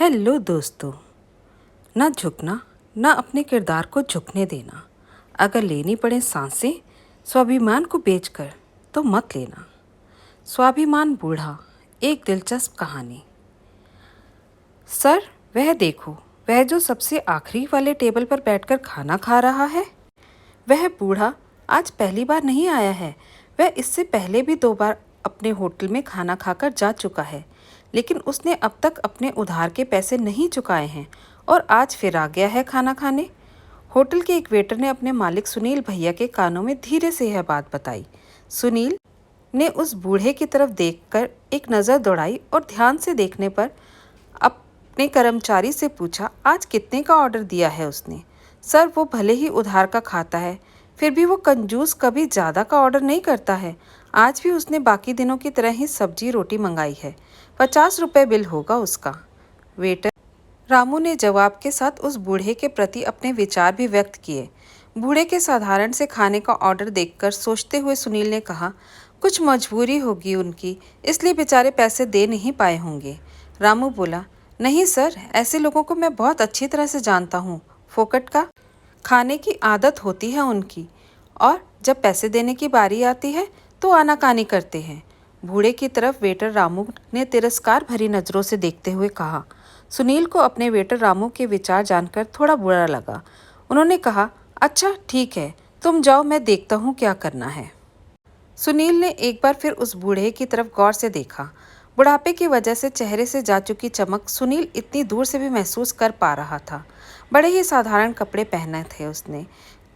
Hello दोस्तों। ना झुकना, ना अपने किरदार को झुकने देना। अगर लेनी पड़े सांसें स्वाभिमान को बेचकर तो मत लेना। स्वाभिमान बूढ़ा, एक दिलचस्प कहानी। सर, वह देखो, वह जो सबसे आखिरी वाले टेबल पर बैठकर खाना खा रहा है, वह बूढ़ा आज पहली बार नहीं आया है। वह इससे पहले भी 2 बार अपने होटल में खाना खाकर जा चुका है, लेकिन उसने अब तक अपने उधार के पैसे नहीं चुकाए हैं और आज फिर आ गया है खाना खाने। होटल के एक वेटर ने अपने मालिक सुनील भैया के कानों में धीरे से यह बात बताई। सुनील ने उस बूढ़े की तरफ देखकर एक नज़र दौड़ाई और ध्यान से देखने पर अपने कर्मचारी से पूछा, आज कितने का ऑर्डर दिया है उसने? सर, वो भले ही उधार का खाता है, फिर भी वो कंजूस कभी ज़्यादा का ऑर्डर नहीं करता है। आज भी उसने बाकी दिनों की तरह ही सब्जी रोटी मंगाई है। 50 रुपये बिल होगा उसका। वेटर रामू ने जवाब के साथ उस बूढ़े के प्रति अपने विचार भी व्यक्त किए। बूढ़े के साधारण से खाने का ऑर्डर देखकर सोचते हुए सुनील ने कहा, कुछ मजबूरी होगी उनकी, इसलिए बेचारे पैसे दे नहीं पाए होंगे। रामू बोला, नहीं सर, ऐसे लोगों को मैं बहुत अच्छी तरह से जानता हूँ। फोकट का खाने की आदत होती है उनकी, और जब पैसे देने की बारी आती है तो आनाकानी करते हैं। बूढ़े की तरफ वेटर रामू ने तिरस्कार भरी नज़रों से देखते हुए कहा। सुनील को अपने वेटर रामू के विचार जानकर थोड़ा बुरा लगा। उन्होंने कहा, अच्छा ठीक है, तुम जाओ, मैं देखता हूँ क्या करना है। सुनील ने एक बार फिर उस बूढ़े की तरफ गौर से देखा। बुढ़ापे की वजह से चेहरे से जा चुकी चमक सुनील इतनी दूर से भी महसूस कर पा रहा था। बड़े ही साधारण कपड़े पहने थे उसने,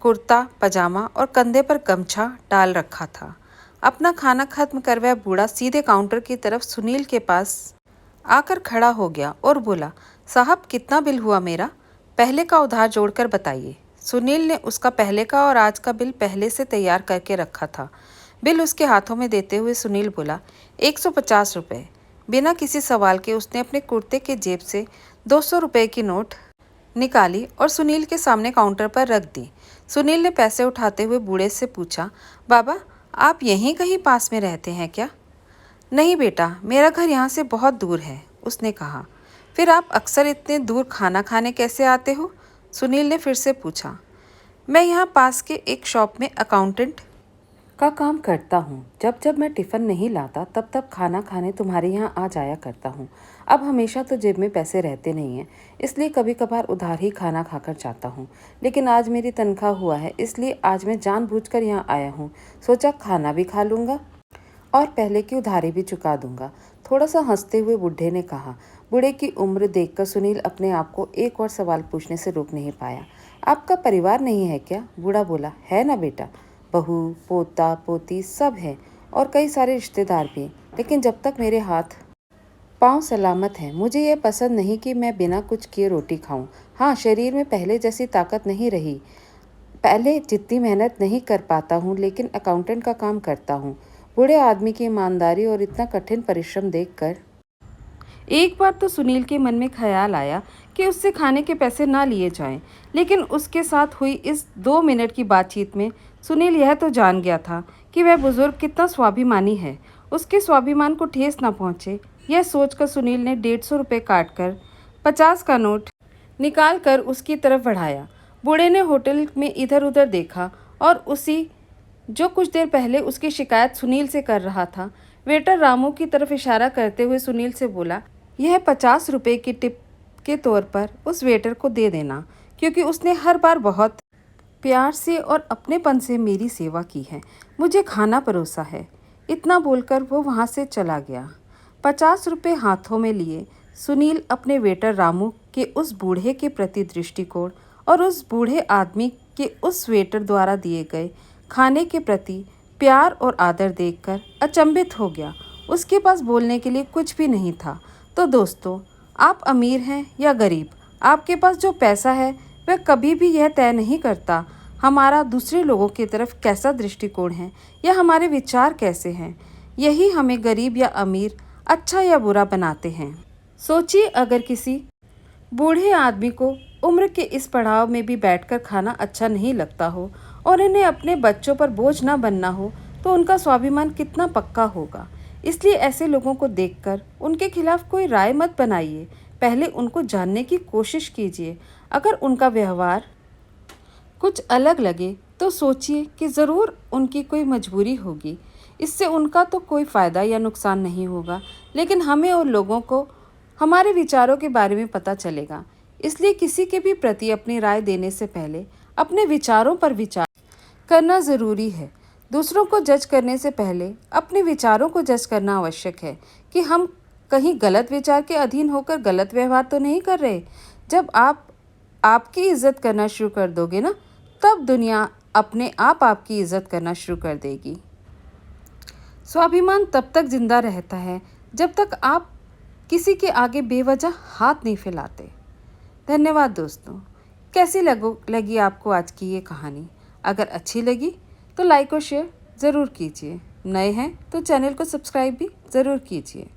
कुर्ता पजामा और कंधे पर गमछा डाल रखा था। अपना खाना खत्म कर वह बूढ़ा सीधे काउंटर की तरफ सुनील के पास आकर खड़ा हो गया और बोला, साहब कितना बिल हुआ मेरा? पहले का उधार जोड़कर बताइए। सुनील ने उसका पहले का और आज का बिल पहले से तैयार करके रखा था। बिल उसके हाथों में देते हुए सुनील बोला, 150 रुपये। बिना किसी सवाल के उसने अपने कुर्ते के जेब से 200 रुपये की नोट निकाली और सुनील के सामने काउंटर पर रख दी। सुनील ने पैसे उठाते हुए बूढ़े से पूछा, बाबा आप यहीं कहीं पास में रहते हैं क्या? नहीं बेटा, मेरा घर यहाँ से बहुत दूर है, उसने कहा। फिर आप अक्सर इतने दूर खाना खाने कैसे आते हो? सुनील ने फिर से पूछा। मैं यहाँ पास के एक शॉप में अकाउंटेंट का काम करता हूँ। जब जब मैं टिफ़िन नहीं लाता तब तब खाना खाने तुम्हारे यहाँ आ जाया करता हूँ। अब हमेशा तो जेब में पैसे रहते नहीं हैं, इसलिए कभी कभार उधार ही खाना खाकर जाता हूँ। लेकिन आज मेरी तनख्वाह हुआ है, इसलिए आज मैं जानबूझकर यहाँ आया हूँ। सोचा खाना भी खा लूँगा और पहले की उधारी भी चुका दूँगा। थोड़ा सा हंसते हुए बूढ़े ने कहा। बूढ़े की उम्र देखकर सुनील अपने आप को एक और सवाल पूछने से रोक नहीं पाया। आपका परिवार नहीं है क्या? बूढ़ा बोला, है ना बेटा, बहू पोता पोती सब है और कई सारे रिश्तेदार भी, लेकिन जब तक मेरे हाथ पाँव सलामत हैं मुझे ये पसंद नहीं कि मैं बिना कुछ किए रोटी खाऊं। हाँ, शरीर में पहले जैसी ताकत नहीं रही, पहले जितनी मेहनत नहीं कर पाता हूँ, लेकिन अकाउंटेंट का काम करता हूँ। बूढ़े आदमी की ईमानदारी और इतना कठिन परिश्रम देखकर एक बार तो सुनील के मन में ख्याल आया कि उससे खाने के पैसे ना लिए जाएं, लेकिन उसके साथ हुई इस 2 मिनट की बातचीत में सुनील यह तो जान गया था कि वह बुजुर्ग कितना स्वाभिमानी है। उसके स्वाभिमान को ठेस ना पहुंचे, यह सोचकर सुनील ने 150 रुपये काट कर 50 का नोट निकाल कर उसकी तरफ बढ़ाया। बूढ़े ने होटल में इधर उधर देखा और उसी जो कुछ देर पहले उसकी शिकायत सुनील से कर रहा था, वेटर रामू की तरफ इशारा करते हुए सुनील से बोला, यह 50 रुपये की टिप के तौर पर उस वेटर को दे देना, क्योंकि उसने हर बार बहुत प्यार से और अपनेपन से मेरी सेवा की है, मुझे खाना परोसा है। इतना बोलकर वो वहाँ से चला गया। 50 रुपये हाथों में लिए सुनील अपने वेटर रामू के उस बूढ़े के प्रति दृष्टिकोण और उस बूढ़े आदमी के उस वेटर द्वारा दिए गए खाने के प्रति प्यार और आदर देखकर अचंभित हो गया। उसके पास बोलने के लिए कुछ भी नहीं था। तो दोस्तों, आप अमीर हैं या गरीब, आपके पास जो पैसा है वह कभी भी यह तय नहीं करता हमारा दूसरे लोगों की तरफ कैसा दृष्टिकोण है या हमारे विचार कैसे हैं। यही हमें गरीब या अमीर, अच्छा या बुरा बनाते हैं। सोचिए, अगर किसी बूढ़े आदमी को उम्र के इस पड़ाव में भी बैठकर खाना अच्छा नहीं लगता हो और इन्हें अपने बच्चों पर बोझ ना बनना हो, तो उनका स्वाभिमान कितना पक्का होगा। इसलिए ऐसे लोगों को देखकर उनके खिलाफ कोई राय मत बनाइए, पहले उनको जानने की कोशिश कीजिए। अगर उनका व्यवहार कुछ अलग लगे तो सोचिए कि ज़रूर उनकी कोई मजबूरी होगी। इससे उनका तो कोई फ़ायदा या नुकसान नहीं होगा, लेकिन हमें और लोगों को हमारे विचारों के बारे में पता चलेगा। इसलिए किसी के भी प्रति अपनी राय देने से पहले अपने विचारों पर विचार करना ज़रूरी है। दूसरों को जज करने से पहले अपने विचारों को जज करना आवश्यक है कि हम कहीं गलत विचार के अधीन होकर गलत व्यवहार तो नहीं कर रहे। जब आप आपकी इज्जत करना शुरू कर दोगे ना, तब दुनिया अपने आप आपकी इज्जत करना शुरू कर देगी। स्वाभिमान तब तक जिंदा रहता है जब तक आप किसी के आगे बेवजह हाथ नहीं फैलाते। धन्यवाद दोस्तों। कैसी लगी आपको आज की ये कहानी? अगर अच्छी लगी तो लाइक और शेयर ज़रूर कीजिए। नए हैं तो चैनल को सब्सक्राइब भी ज़रूर कीजिए।